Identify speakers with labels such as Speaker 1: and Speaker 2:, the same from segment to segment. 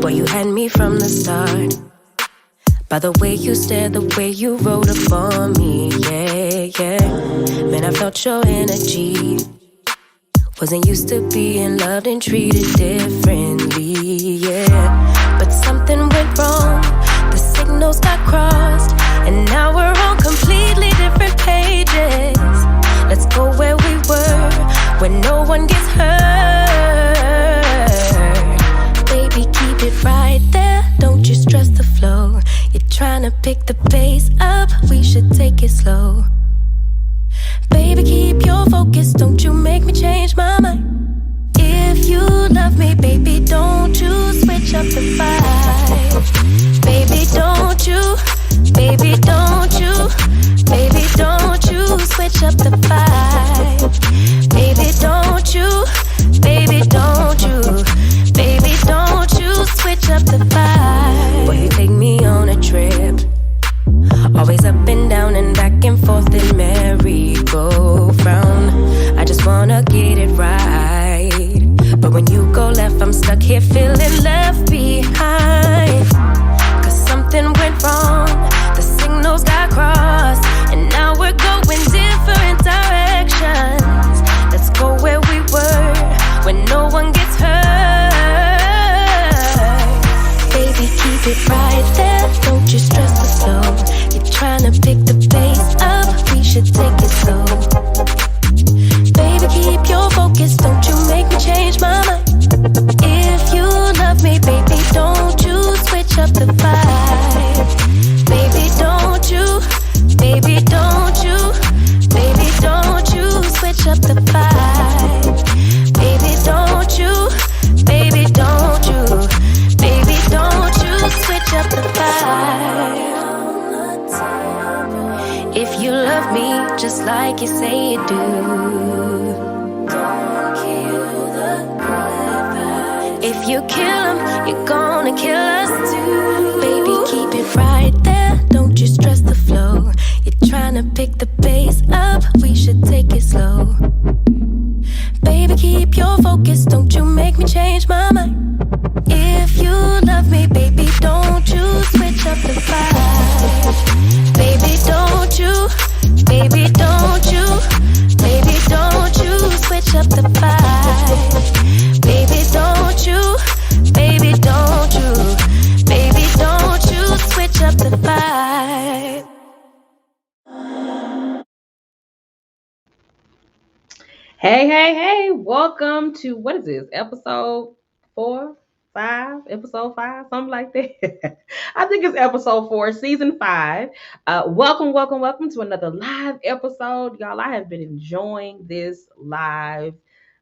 Speaker 1: Boy, you had me from the start. By the way you stared, the way you wrote up for me, yeah. Man, I felt your energy. Wasn't used to being loved and treated differently, yeah. But something went wrong, the signals got crossed, and now we're on completely different pages. Let's go where we were, where no one gets hurt. Baby, keep it right there, don't you stress the flow. You're trying to pick the pace up, we should take it slow. Baby, keep your focus, don't you make me change my mind. If you love me, baby, don't you switch up the vibe. Baby, don't you, baby, don't you, baby, don't you switch up the vibe. Baby, don't you, baby, don't you, baby, don't you switch up the vibe. Boy, you take me on a trip. Always up and down and back and forth in merry-go-round. I just wanna get it right. But when you go left, I'm stuck here feeling left behind. Cause something went wrong, the signals got crossed, and now we're going different directions. Let's go where we were, when no one gets hurt. Baby, keep it right there, don't you stress the flow. Trying to pick the pace up, we should take it slow. Baby, keep your focus, don't you make me change my mind. If you love me, baby, don't you switch up the vibe. Baby, don't you, baby, don't you, baby, don't you switch up the vibe. Baby, don't you, baby, don't you, baby, don't you switch up the vibe. If you love me just like you say you do, don't kill the good vibes. If you kill them, you're gonna kill us too. Baby, keep it right there, don't you stress the flow. You're trying to pick the pace up, we should take it slow. Baby, keep your focus, don't you make me change my mind. If you love me, baby, don't you switch up the vibe. Baby, don't you, baby, don't you, baby, don't you switch up the vibe. Baby, don't you, baby, don't you, baby, don't you switch up the vibe.
Speaker 2: Hey, welcome to, what is this, episode 5, something like that. I think it's episode 4, season 5. Welcome to another live episode. Y'all, I have been enjoying this live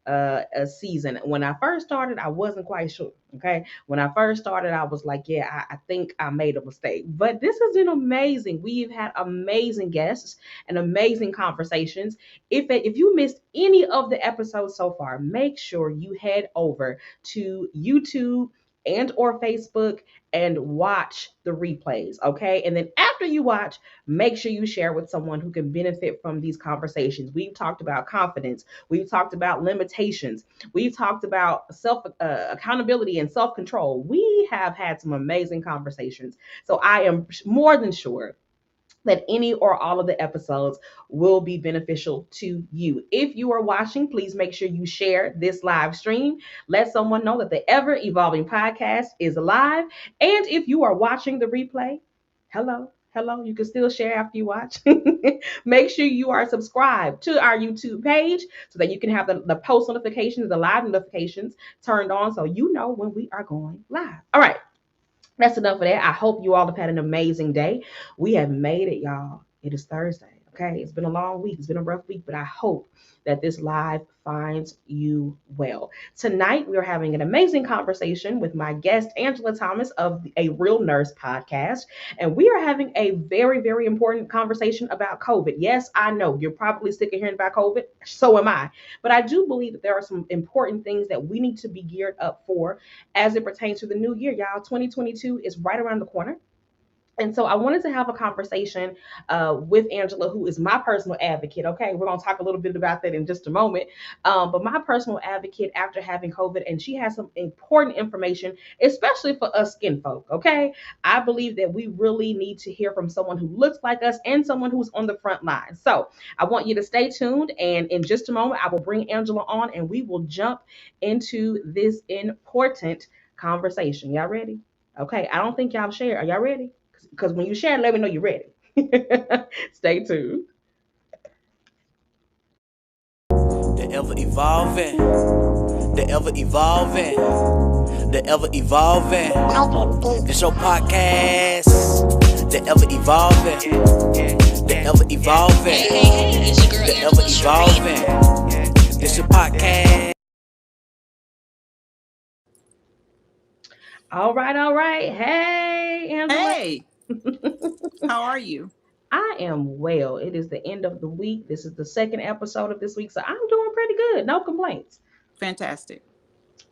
Speaker 2: a season. When I first started, I wasn't quite sure. Okay. When I first started, I was like, yeah, I think I made a mistake. But this has been amazing. We've had amazing guests and amazing conversations. If you missed any of the episodes so far, make sure you head over to YouTube and or Facebook and watch the replays, okay? And then after you watch, make sure you share with someone who can benefit from these conversations. We've talked about confidence, we've talked about limitations, we've talked about self accountability and self-control. We have had some amazing conversations. So I am more than sure that any or all of the episodes will be beneficial to you. If you are watching, please make sure you share this live stream. Let someone know that the Ever Evolving Podcast is live. And if you are watching the replay, hello, you can still share after you watch. Make sure you are subscribed to our YouTube page so that you can have the post notifications, the live notifications turned on so you know when we are going live. All right. That's enough of that. I hope you all have had an amazing day. We have made it, y'all. It is Thursday. Okay. It's been a long week. It's been a rough week, but I hope that this live finds you well. Tonight, we are having an amazing conversation with my guest, Angela Thomas of A Real Nurse podcast. And we are having a very, very important conversation about COVID. Yes, I know you're probably sick of hearing about COVID. So am I. But I do believe that there are some important things that we need to be geared up for as it pertains to the new year. Y'all, 2022 is right around the corner. And so I wanted to have a conversation with Angela, who is my personal advocate. Okay, we're going to talk a little bit about that in just a moment. But my personal advocate after having COVID, and she has some important information, especially for us skin folk. Okay, I believe that we really need to hear from someone who looks like us and someone who's on the front line. So I want you to stay tuned, and in just a moment, I will bring Angela on, and we will jump into this important conversation. Y'all ready? Okay, I don't think y'all share. Are y'all ready? Because when you share, let me know you're ready. Stay tuned.
Speaker 3: The ever evolving, the ever evolving, the ever evolving. This your podcast. The ever evolving, the ever evolving, the ever evolving. This your podcast.
Speaker 2: All right, all right. Hey, Angela.
Speaker 4: Hey, how are you?
Speaker 2: I am well. It is the end of the week. This is the second episode of this week, so I'm doing pretty good. No complaints.
Speaker 4: Fantastic.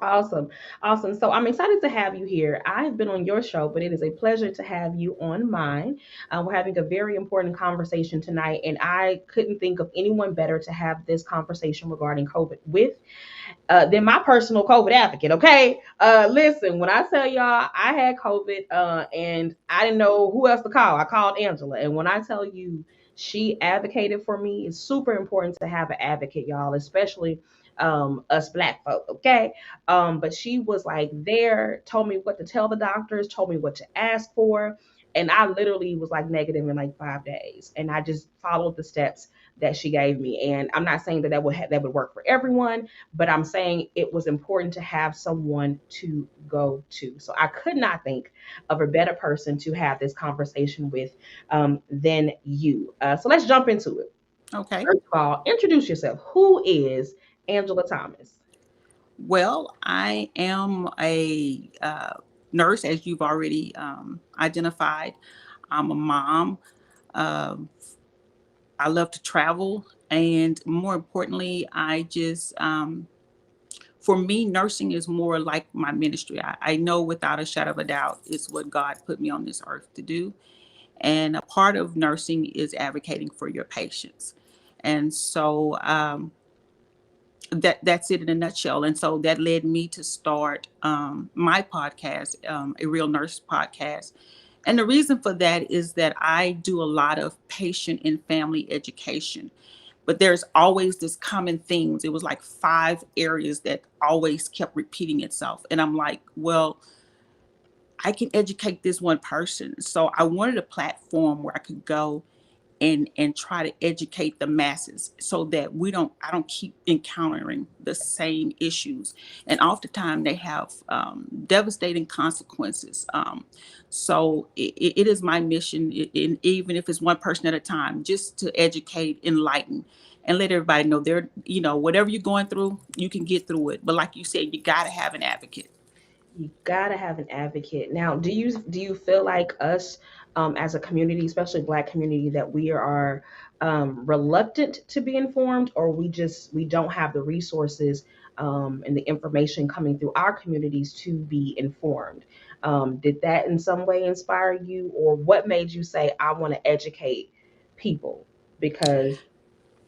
Speaker 2: Awesome. Awesome. So I'm excited to have you here. I've been on your show, but it is a pleasure to have you on mine. We're having a very important conversation tonight, and I couldn't think of anyone better to have this conversation regarding COVID with than my personal COVID advocate. Okay. Listen, when I tell y'all I had COVID and I didn't know who else to call, I called Angela. And when I tell you she advocated for me, it's super important to have an advocate, y'all, especially us black folk. Okay. But she was like there, told me what to tell the doctors, told me what to ask for. And I literally was like negative in like 5 days. And I just followed the steps that she gave me. And I'm not saying that that would work for everyone, but I'm saying it was important to have someone to go to. So I could not think of a better person to have this conversation with than you. So let's jump into it.
Speaker 4: Okay.
Speaker 2: First of all, introduce yourself. Who is Angela Thomas?
Speaker 4: Well, I am a nurse, as you've already identified. I'm a mom. Um I love to travel. And more importantly, for me, nursing is more like my ministry. I know without a shadow of a doubt, it's what God put me on this earth to do. And a part of nursing is advocating for your patients. And so, that's it in a nutshell. And so that led me to start my podcast, a Real Nurse podcast. And the reason for that is that I do a lot of patient and family education, but there's always this common themes. It was like 5 areas that always kept repeating itself. And I'm like, well, I can educate this one person. So I wanted a platform where I could go and try to educate the masses so that I don't keep encountering the same issues. And oftentimes they have devastating consequences. So it is my mission, even if it's one person at a time, just to educate, enlighten, and let everybody know whatever you're going through, you can get through it. But like you said, you got to have an advocate.
Speaker 2: You gotta have an advocate. Now, do you feel like us as a community, especially Black community, that we are reluctant to be informed, or we don't have the resources and the information coming through our communities to be informed? Did that in some way inspire you, or what made you say, "I want to educate people"? Because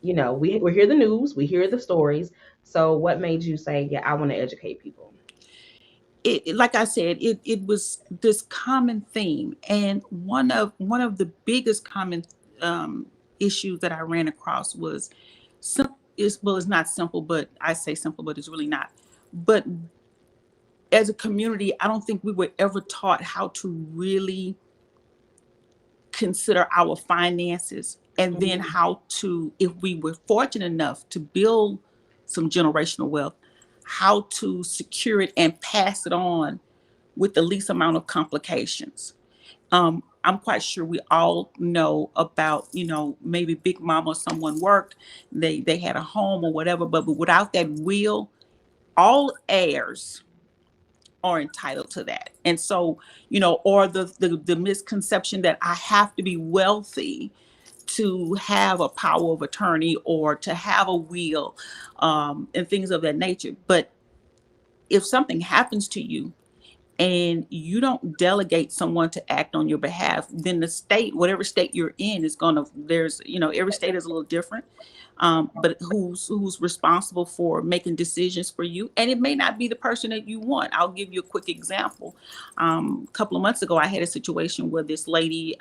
Speaker 2: we hear the news, we hear the stories. So, what made you say, "Yeah, I want to educate people"?
Speaker 4: Like I said, it was this common theme, and one of the biggest common issues that I ran across was it's not simple, but I say simple, but it's really not. But as a community, I don't think we were ever taught how to really consider our finances, and then
Speaker 2: Mhm.
Speaker 4: how to, if we were fortunate enough to build some generational wealth, how to secure it and pass it on with the least amount of complications. I'm quite sure we all know about, maybe Big Mama or someone worked, they had a home or whatever, but without that will, all heirs are entitled to that. And so, or the misconception that I have to be wealthy to have a power of attorney or to have a will, and things of that nature. But if something happens to you, and you don't delegate someone to act on your behalf, then the state, whatever state you're in, is going to, there's, every state is a little different. But who's responsible for making decisions for you? And it may not be the person that you want. I'll give you a quick example. A couple of months ago, I had a situation where this lady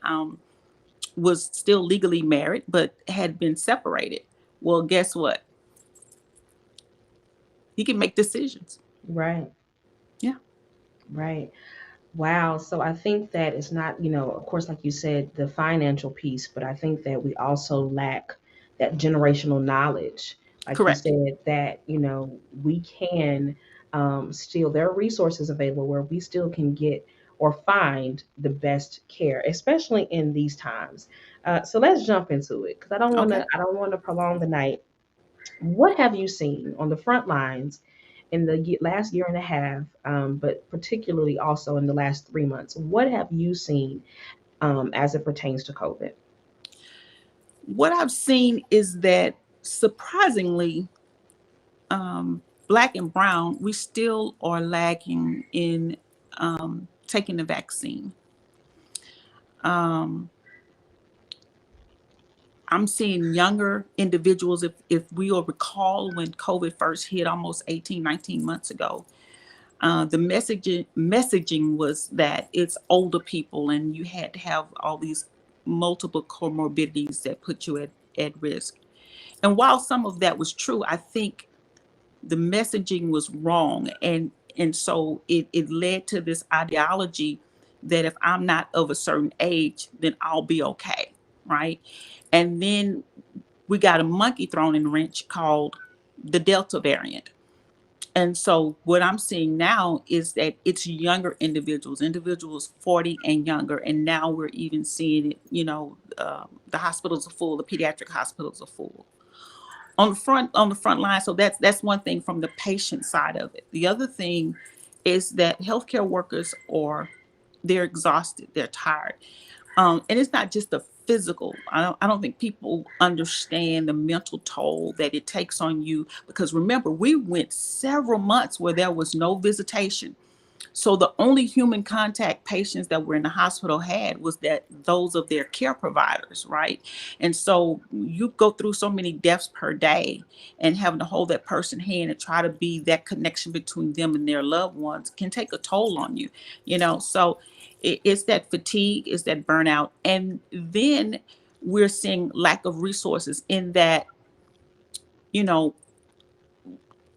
Speaker 4: was still legally married, but had been separated. Well, guess what? He can make decisions.
Speaker 2: Right.
Speaker 4: Yeah.
Speaker 2: Right. Wow. So I think that it's not, of course, like you said, the financial piece, but I think that we also lack that generational knowledge. Like you
Speaker 4: Correct.
Speaker 2: said, that, we can still, there are resources available where we still can get or find the best care, especially in these times. So let's jump into it because
Speaker 4: Okay.
Speaker 2: I don't want to prolong the night. What have you seen on the front lines in the last year and a half, but particularly also in the last 3 months? What have you seen as it pertains to COVID?
Speaker 4: What I've seen is that surprisingly, Black and brown, we still are lagging in taking the vaccine. Um, I'm seeing younger individuals, if we will recall when COVID first hit almost 18, 19 months ago, the messaging was that it's older people and you had to have all these multiple comorbidities that put you at risk. And while some of that was true, I think the messaging was wrong. And so it led to this ideology that if I'm not of a certain age, then I'll be okay. Right. And then we got a monkey thrown in the wrench called the Delta variant. And so what I'm seeing now is that it's younger individuals 40 and younger. And now we're even seeing it, the hospitals are full, the pediatric hospitals are full. On the front line. So that's one thing from the patient side of it. The other thing is that healthcare workers they're exhausted, they're tired. And it's not just the physical. I don't think people understand the mental toll that it takes on you, because remember, we went several months where there was no visitation. So the only human contact patients that were in the hospital had was that those of their care providers, right? And so you go through so many deaths per day, and having to hold that person's hand and try to be that connection between them and their loved ones can take a toll on you, So it's that fatigue, it's that burnout. And then we're seeing lack of resources in that, you know,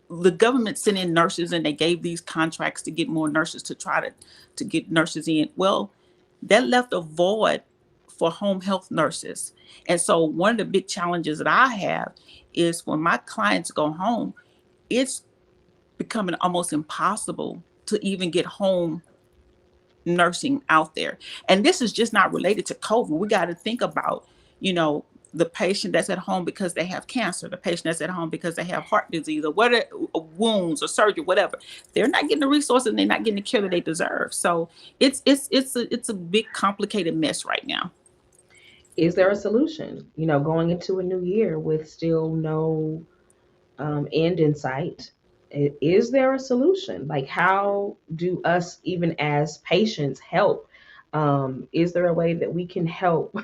Speaker 4: the government sent in nurses and they gave these contracts to get more nurses to try to get nurses in. Well, that left a void for home health nurses. And so one of the big challenges that I have is when my clients go home, it's becoming almost impossible to even get home nursing out there. And this is just not related to COVID. We got to think about, the patient that's at home because they have cancer, the patient that's at home because they have heart disease or what, wounds or surgery, whatever. They're not getting the resources and they're not getting the care that they deserve. So it's a big complicated mess right now.
Speaker 2: Is there a solution? Going into a new year with still no end in sight. Is there a solution? Like, how do us, even as patients, help? Is there a way that we can help?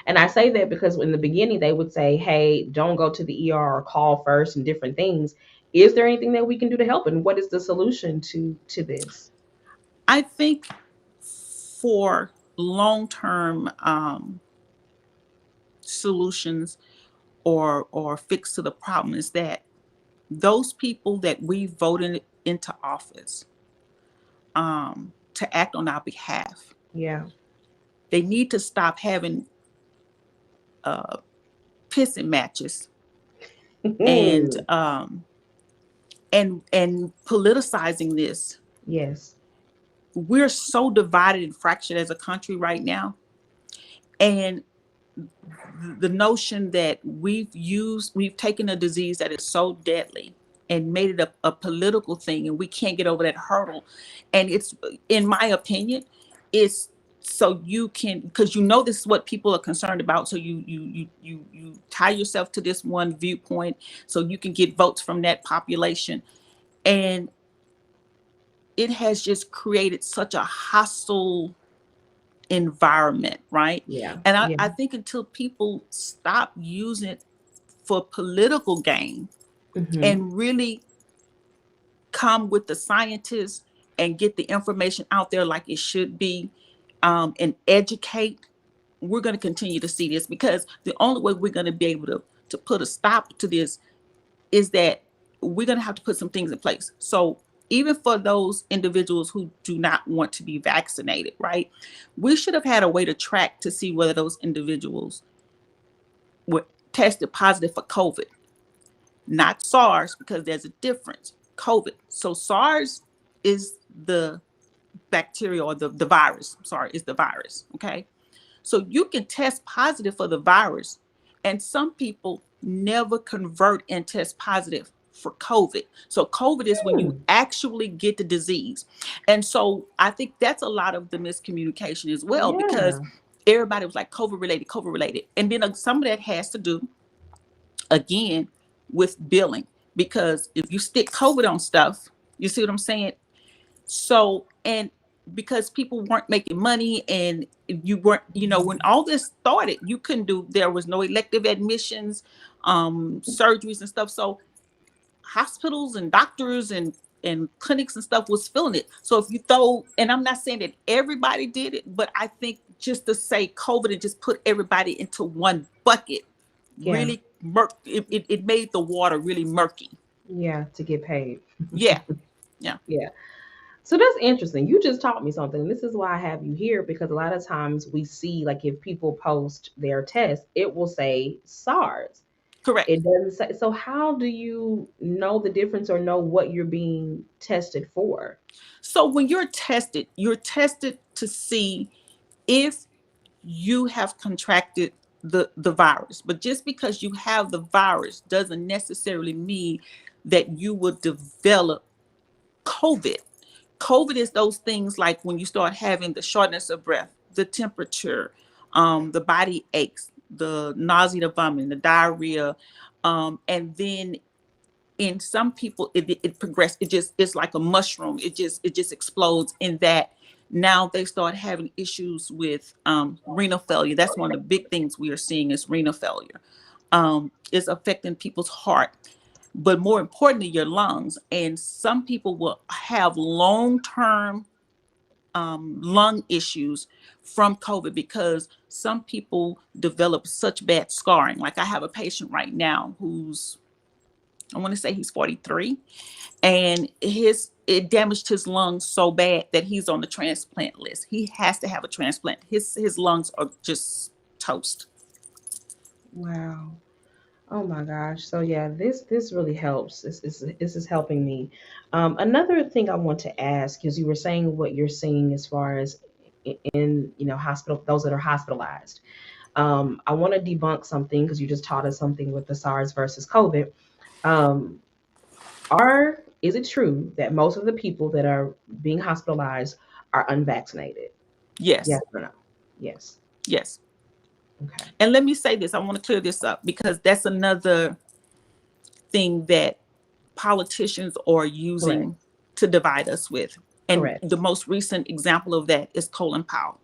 Speaker 2: And I say that because in the beginning they would say, hey, don't go to the ER or call first and different things. Is there anything that we can do to help? And what is the solution to this?
Speaker 4: I think for long-term solutions or fix to the problem is that those people that we voted into office to act on our behalf,
Speaker 2: Yeah.
Speaker 4: they need to stop having pissing matches and and politicizing this.
Speaker 2: Yes.
Speaker 4: We're so divided and fractured as a country right now, and the notion that we've taken a disease that is so deadly and made it a political thing, and we can't get over that hurdle. And it's, in my opinion, it's so you can, because this is what people are concerned about. So you tie yourself to this one viewpoint so you can get votes from that population. And it has just created such a hostile environment, right?
Speaker 2: Yeah.
Speaker 4: And
Speaker 2: Yeah.
Speaker 4: I think until people stop using it for political gain
Speaker 2: Hmm.
Speaker 4: and really come with the scientists and get the information out there like it should be, and educate, we're going to continue to see this, because the only way we're going to be able to put a stop to this is that we're going to have to put some things in place. So even for those individuals who do not want to be vaccinated, right, we should have had a way to track to see whether those individuals were tested positive for COVID, not SARS, because there's a difference. COVID. So SARS is the bacteria, or the virus. I'm sorry, is the virus. Okay. So you can test positive for the virus, and some people never convert and test positive for COVID. So COVID is when you
Speaker 2: Hmm.
Speaker 4: actually get the disease. And so I think that's a lot of the miscommunication as well, because
Speaker 2: Yeah.
Speaker 4: everybody was like COVID related, COVID related. And then some of that has to do, again, with billing, because if you stick COVID on stuff, you see what I'm saying? So, and because people weren't making money, and you weren't, when all this started, you couldn't do, there was no elective admissions, surgeries and stuff. So hospitals and doctors and clinics and stuff was feeling it. So if you throw, and I'm not saying that everybody did it, but I think just to say COVID and just put everybody into one bucket
Speaker 2: Yeah.
Speaker 4: really it made the water really murky.
Speaker 2: Yeah. To get paid.
Speaker 4: Yeah. Yeah.
Speaker 2: Yeah. So that's interesting. You just taught me something. This is why I have you here, because a lot of times we see, like, if people post their test, it will say SARS.
Speaker 4: Correct.
Speaker 2: It doesn't say. So how do you know the difference or know what you're being tested for?
Speaker 4: So when you're tested to see if you have contracted the virus. But just because you have the virus doesn't necessarily mean that you will develop COVID. COVID is those things like when you start having the shortness of breath, the temperature, the body aches, the nausea, the vomiting, the diarrhea, and then in some people it progressed, it's like a mushroom, it just explodes, in that now they start having issues with renal failure. That's one of the big things we are seeing is renal failure. Is affecting people's heart, but more importantly your lungs, and some people will have long-term lung issues from COVID, because some people develop such bad scarring. Like I have a patient right now who's, I want to say he's 43, and it damaged his lungs so bad that he's on the transplant list. He has to have a transplant. His lungs are just toast.
Speaker 2: Wow. Oh my gosh. So yeah, this really helps. This is helping me. Another thing I want to ask is, you were saying what you're seeing as far as in, hospital, those that are hospitalized. I want to debunk something, because you just taught us something with the SARS versus COVID. Um, is it true that most of the people that are being hospitalized are unvaccinated? Yes
Speaker 4: Yes,
Speaker 2: or no? Yes.
Speaker 4: yes.
Speaker 2: Okay.
Speaker 4: And let me say this, I want to clear this up, because that's another thing that politicians are
Speaker 2: Correct.
Speaker 4: using to divide us with. And
Speaker 2: Correct.
Speaker 4: the most recent example of that is Colin Powell.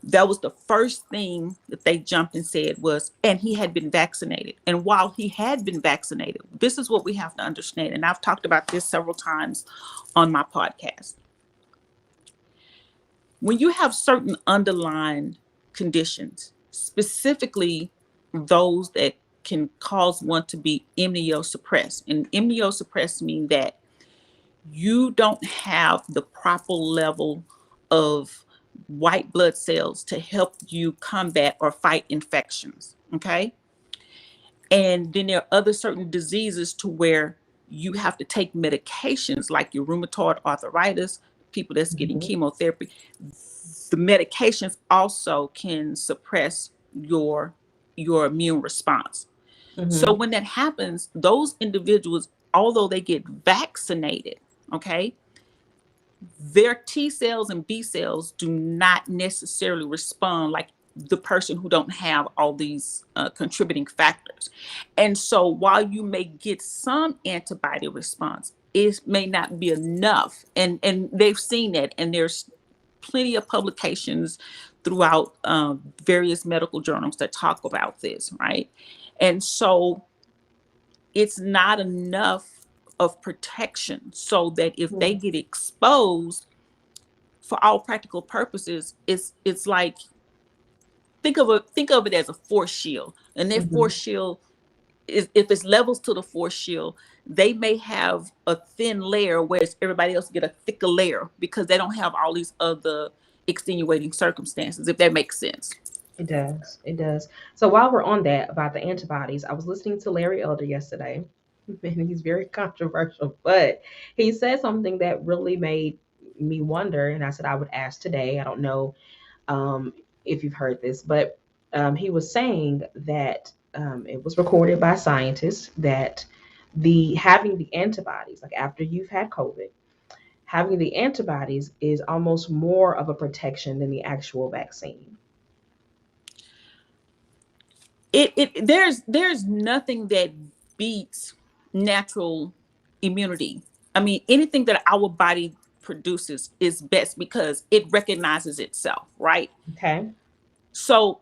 Speaker 4: That was the first thing that they jumped and said was, and he had been vaccinated. And while he had been vaccinated, this is what we have to understand. And I've talked about this several times on my podcast. When you have certain underlying conditions, specifically those that can cause one to be immunosuppressed, and immunosuppressed mean that you don't have the proper level of white blood cells to help you combat or fight infections. Okay. And then there are other certain diseases to where you have to take medications like your rheumatoid arthritis, people that's getting
Speaker 2: Hmm.
Speaker 4: chemotherapy. The medications also can suppress your immune response. So
Speaker 2: Hmm.
Speaker 4: when that happens, those individuals, although they get vaccinated, okay, their T cells and B cells do not necessarily respond like the person who don't have all these contributing factors. And so while you may get some antibody response, is may not be enough, and they've seen that, and there's plenty of publications throughout various medical journals that talk about this, right? And so it's not enough of protection, so that if they get exposed, for all practical purposes, it's like, think of it as a force shield, and that
Speaker 2: Mhm.
Speaker 4: force shield is, if it's levels to the force shield, they may have a thin layer, whereas everybody else get a thicker layer because they don't have all these other extenuating circumstances, if that makes sense.
Speaker 2: It does. It does. So while we're on that about the antibodies, I was listening to Larry Elder yesterday, and he's very controversial, but he said something that really made me wonder, and I said I would ask today. I don't know um, if you've heard this, but he was saying that it was recorded by scientists that the having the antibodies, like after you've had COVID, having the antibodies is almost more of a protection than the actual vaccine.
Speaker 4: There's nothing that beats natural immunity. I mean, anything that our body produces is best because it recognizes itself, right?
Speaker 2: Okay.
Speaker 4: So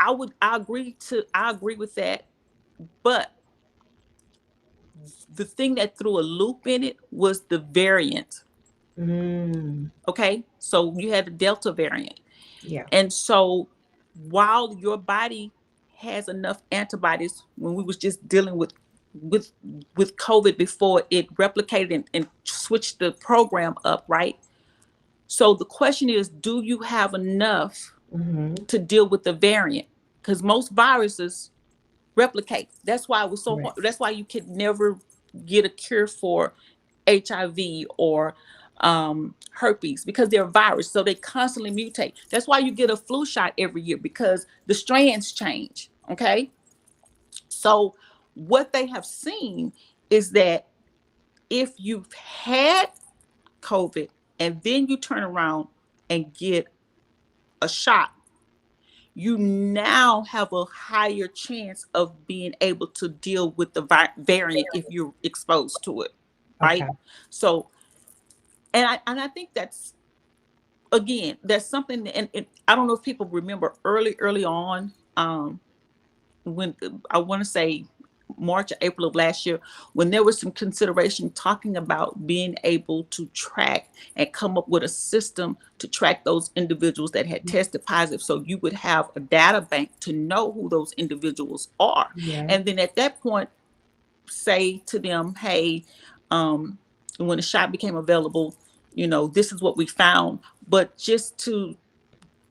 Speaker 4: I agree with that, but the thing that threw a loop in it was the variant.
Speaker 2: Mm,
Speaker 4: Okay, so you had the Delta variant,
Speaker 2: yeah.
Speaker 4: and so while your body has enough antibodies, when we was just dealing with with COVID before it replicated and switched the program up, right? So the question is, do you have enough
Speaker 2: Hmm.
Speaker 4: to deal with the variant? Because most viruses replicate. That's why it was so
Speaker 2: Right.
Speaker 4: hard. That's why you could never get a cure for HIV or herpes, because they're a virus. So they constantly mutate. That's why you get a flu shot every year, because the strands change. Okay. So what they have seen is that if you've had COVID and then you turn around and get a shot, you now have a higher chance of being able to deal with the variant if you're exposed to it, right?
Speaker 2: Okay.
Speaker 4: So, and I think that's, again, that's something, and I don't know if people remember early on, when I want to say March or April of last year, when there was some consideration talking about being able to track and come up with a system to track those individuals that had tested positive. So you would have a data bank to know who those individuals are.
Speaker 2: Yeah.
Speaker 4: And then at that point, say to them, hey, um, when the shot became available, this is what we found. But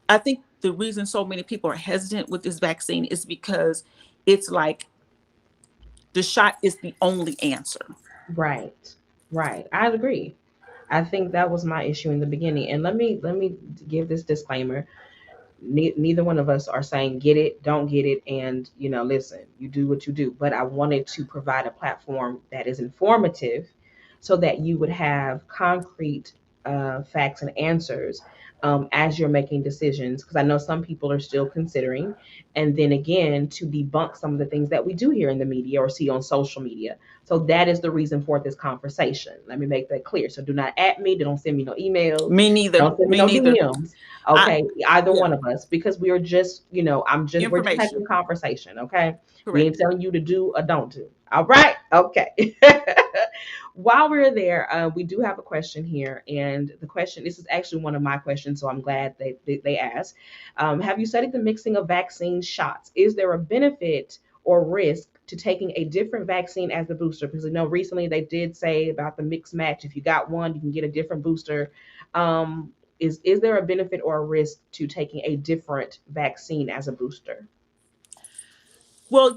Speaker 4: I think the reason so many people are hesitant with this vaccine is because it's like the shot is the only answer.
Speaker 2: Right. Right. I agree. I think that was my issue in the beginning. And let me give this disclaimer. Neither one of us are saying get it, don't get it, and listen, you do what you do. But I wanted to provide a platform that is informative, so that you would have concrete facts and answers as you're making decisions. Because I know some people are still considering, and then again to debunk some of the things that we do hear in the media or see on social media. So that is the reason for this conversation. Let me make that clear. So do not at me. Don't send me no emails.
Speaker 4: Me neither.
Speaker 2: Don't send me
Speaker 4: Me
Speaker 2: no
Speaker 4: neither.
Speaker 2: DMs.
Speaker 4: I
Speaker 2: Okay, either
Speaker 4: Yeah.
Speaker 2: one of us, because we are just, we're just having
Speaker 4: Information.
Speaker 2: a conversation. Okay, we
Speaker 4: Correct.
Speaker 2: ain't telling you to do or don't do. All right. Okay. While we're there, we do have a question here, and the question, this is actually one of my questions, so I'm glad they asked. Have you studied the mixing of vaccine shots? Is there a benefit or risk to taking a different vaccine as the booster? Because recently they did say about the mixed match. If you got one, you can get a different booster. Is there a benefit or a risk to taking a different vaccine as a booster?
Speaker 4: Well,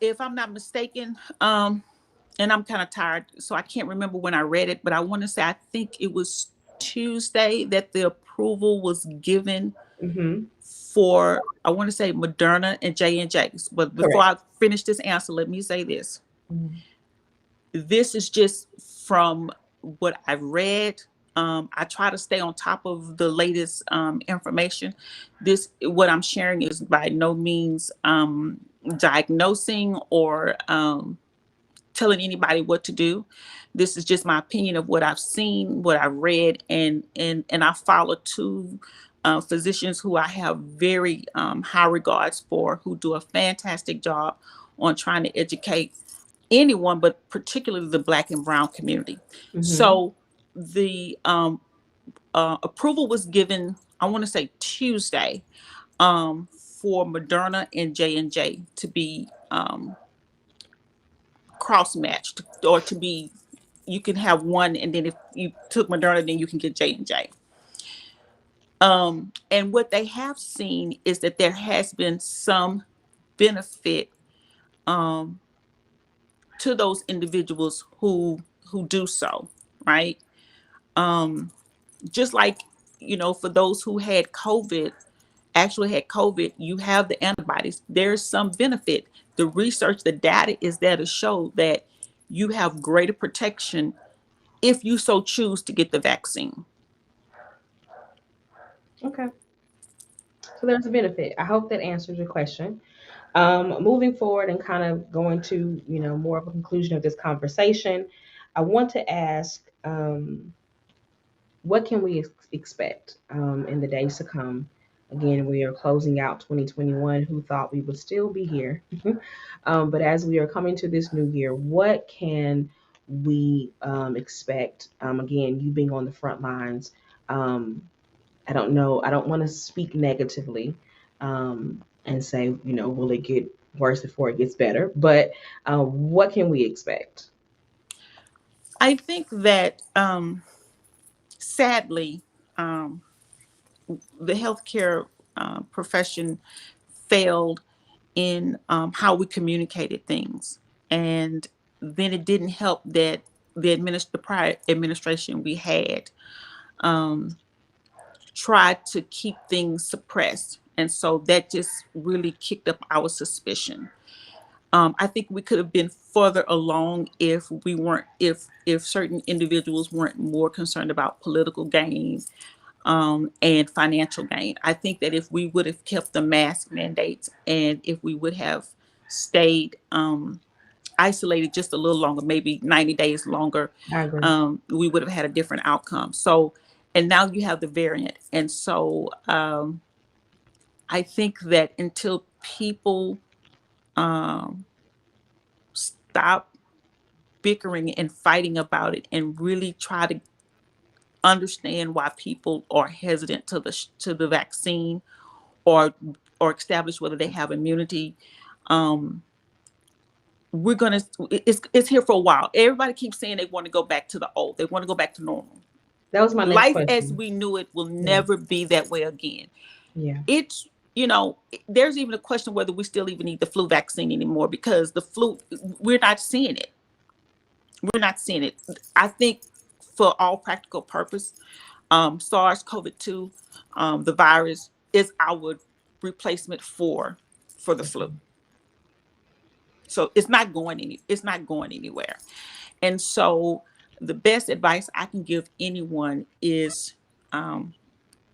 Speaker 4: if I'm not mistaken, and I'm kind of tired, so I can't remember when I read it, but I want to say I think it was Tuesday that the approval was given
Speaker 2: Mm-hmm.
Speaker 4: for, I want to say, Moderna and J&J. But before
Speaker 2: Correct.
Speaker 4: I finish this answer, let me say this.
Speaker 2: Mhm.
Speaker 4: This is just from what I've read. I try to stay on top of the latest information. What I'm sharing is by no means diagnosing or telling anybody what to do. This is just my opinion of what I've seen, what I've read, and I follow two physicians who I have very high regards for, who do a fantastic job on trying to educate anyone, but particularly the Black and Brown community.
Speaker 2: Mhm.
Speaker 4: So the approval was given, I want to say Tuesday, for Moderna and J&J to be cross-matched, or to be, you can have one, and then if you took Moderna, then you can get J&J. And what they have seen is that there has been some benefit to those individuals who do so, right? Just like, for those who had COVID, you have the antibodies. There's some benefit. The research, the data is there to show that you have greater protection if you so choose to get the vaccine.
Speaker 2: Okay. So there's a benefit. I hope that answers your question. Moving forward and kind of going to, more of a conclusion of this conversation, I want to ask, what can we expect in the days to come? Again, we are closing out 2021. Who thought we would still be here? But as we are coming to this new year, what can we expect? Again, you being on the front lines, I don't know. I don't want to speak negatively and say, will it get worse before it gets better? But what can we expect?
Speaker 4: I think that sadly, the healthcare profession failed in how we communicated things. And then it didn't help that the prior administration we had tried to keep things suppressed. And so that just really kicked up our suspicion. I think we could have been further along if we weren't, if certain individuals weren't more concerned about political gain and financial gain. I think that if we would have kept the mask mandates, and if we would have stayed isolated just a little longer, maybe 90 days longer,
Speaker 2: I agree.
Speaker 4: we would have had a different outcome. So, and now you have the variant. And so I think that until people stop bickering and fighting about it and really try to understand why people are hesitant to the vaccine, or establish whether they have immunity, it's here for a while. Everybody keeps saying they want to go back to the old. They want to go back to normal.
Speaker 2: That was my next
Speaker 4: Life
Speaker 2: question.
Speaker 4: as we knew it will never be that way again.
Speaker 2: Yeah.
Speaker 4: It's, there's even a question whether we still even need the flu vaccine anymore, because the flu, we're not seeing it. We're not seeing it. I think for all practical purpose, SARS-CoV-2, the virus, is our replacement for the flu. So it's not going anywhere. And so the best advice I can give anyone is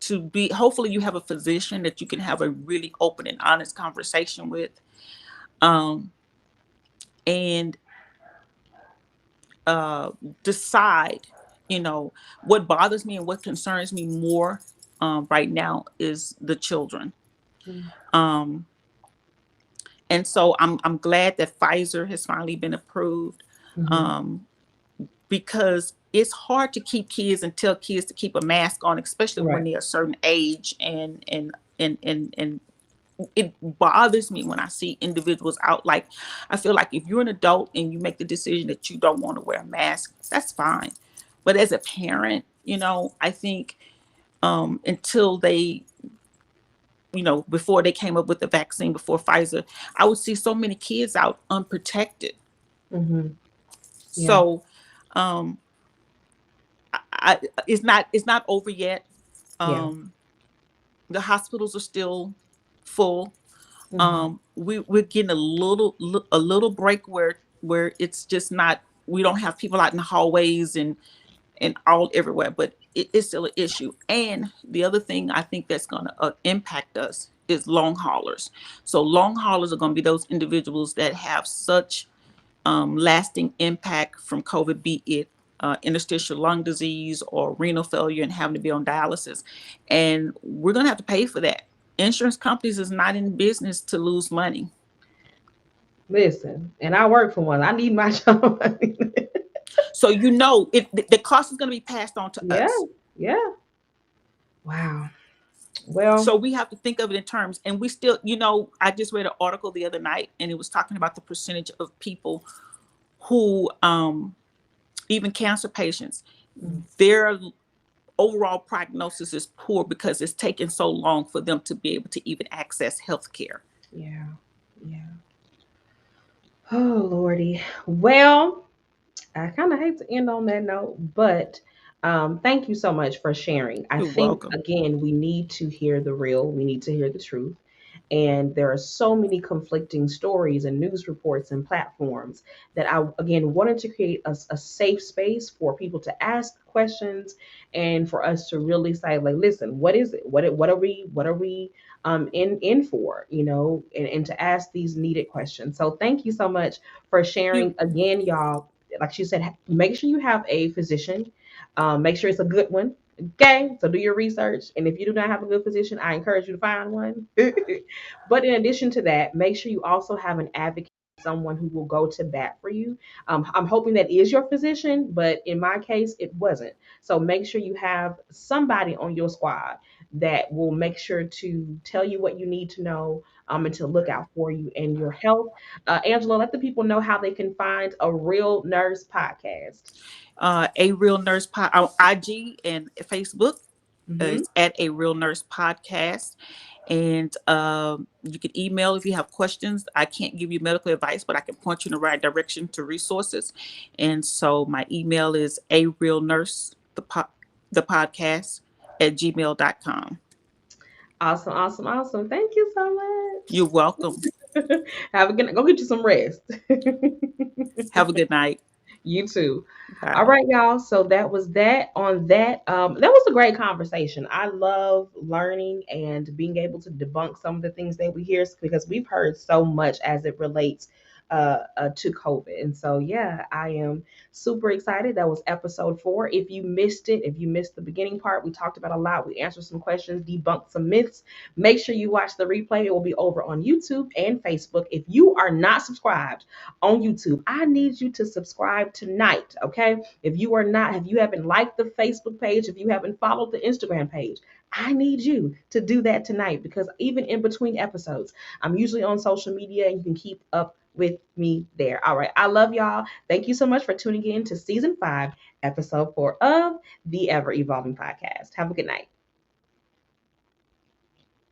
Speaker 4: to be, hopefully you have a physician that you can have a really open and honest conversation with, and decide, what bothers me and what concerns me more right now is the children. And so I'm glad that Pfizer has finally been approved, because it's hard to keep kids and tell kids to keep a mask on, especially when they're a certain age, and it bothers me when I see individuals out. Like, I feel like if you're an adult and you make the decision that you don't want to wear a mask, that's fine. But as a parent, I think until they, before they came up with the vaccine, before Pfizer, I would see so many kids out unprotected.
Speaker 2: Yeah.
Speaker 4: So it's not over yet. The hospitals are still full. We're getting a little break where it's just not, we don't have people out in the hallways and all everywhere, but it's still an issue. And the other thing I think that's going to impact us is long haulers. So long haulers are going to be those individuals that have such lasting impact from COVID, be it interstitial lung disease or renal failure and having to be on dialysis. And we're going to have to pay for that. Insurance companies is not in business to lose money.
Speaker 2: Listen, and I work for one. I need my job.
Speaker 4: So, you know, the cost is going to be passed on to
Speaker 2: Yeah,
Speaker 4: us.
Speaker 2: yeah. Wow. Well,
Speaker 4: So we have to think of it in terms, and we still, you know, I just read an article the other night and it was talking about the percentage of people who, even cancer patients, their overall prognosis is poor because it's taken so long for them to be able to even access health care.
Speaker 2: yeah, yeah. Oh, Lordy. Well, I kind of hate to end on that note, but thank you so much for sharing. I
Speaker 4: You're
Speaker 2: think,
Speaker 4: welcome.
Speaker 2: again, we need to hear the real, we need to hear the truth. And there are so many conflicting stories and news reports and platforms that I, again, wanted to create a safe space for people to ask questions and for us to really say, like, listen, what is it? What are we in for, you know, and to ask these needed questions. So thank you so much for
Speaker 4: You
Speaker 2: sharing again, y'all. Like she said, make sure you have a physician. Make sure it's a good one. Okay, so do your research, and if you do not have a good physician, I encourage you to find one. But in addition to that, make sure you also have an advocate, someone who will go to bat for you. I'm hoping that is your physician, but in my case, it wasn't. So make sure you have somebody on your squad that will make sure to tell you what you need to know, and to look out for you and your health. Angela, let the people know how they can find a Real Nurse podcast.
Speaker 4: A Real Nurse on IG and Facebook.
Speaker 2: Hmm.
Speaker 4: It's at A Real Nurse Podcast. And you can email if you have questions. I can't give you medical advice, but I can point you in the right direction to resources. And so my email is A Real Nurse, the podcast at gmail.com.
Speaker 2: Awesome, awesome, awesome. Thank you so
Speaker 4: You're welcome.
Speaker 2: much. Have a good. Go get you some rest.
Speaker 4: Have a good night.
Speaker 2: You too. All
Speaker 4: Bye.
Speaker 2: right, y'all. So that was that on that. That was a great conversation. I love learning and being able to debunk some of the things that we hear because we've heard so much as it relates to COVID. And so, yeah, I am super excited. That was episode 4. If you missed it, if you missed the beginning part, we talked about a lot. We answered some questions, debunked some myths. Make sure you watch the replay. It will be over on YouTube and Facebook. If you are not subscribed on YouTube, I need you to subscribe tonight. Okay. If you are not, if you haven't liked the Facebook page, if you haven't followed the Instagram page, I need you to do that tonight because even in between episodes, I'm usually on social media and you can keep up with me there. All right. I love y'all. Thank you so much for tuning in to season 5, episode 4 of the Ever Evolving Podcast. Have a good night.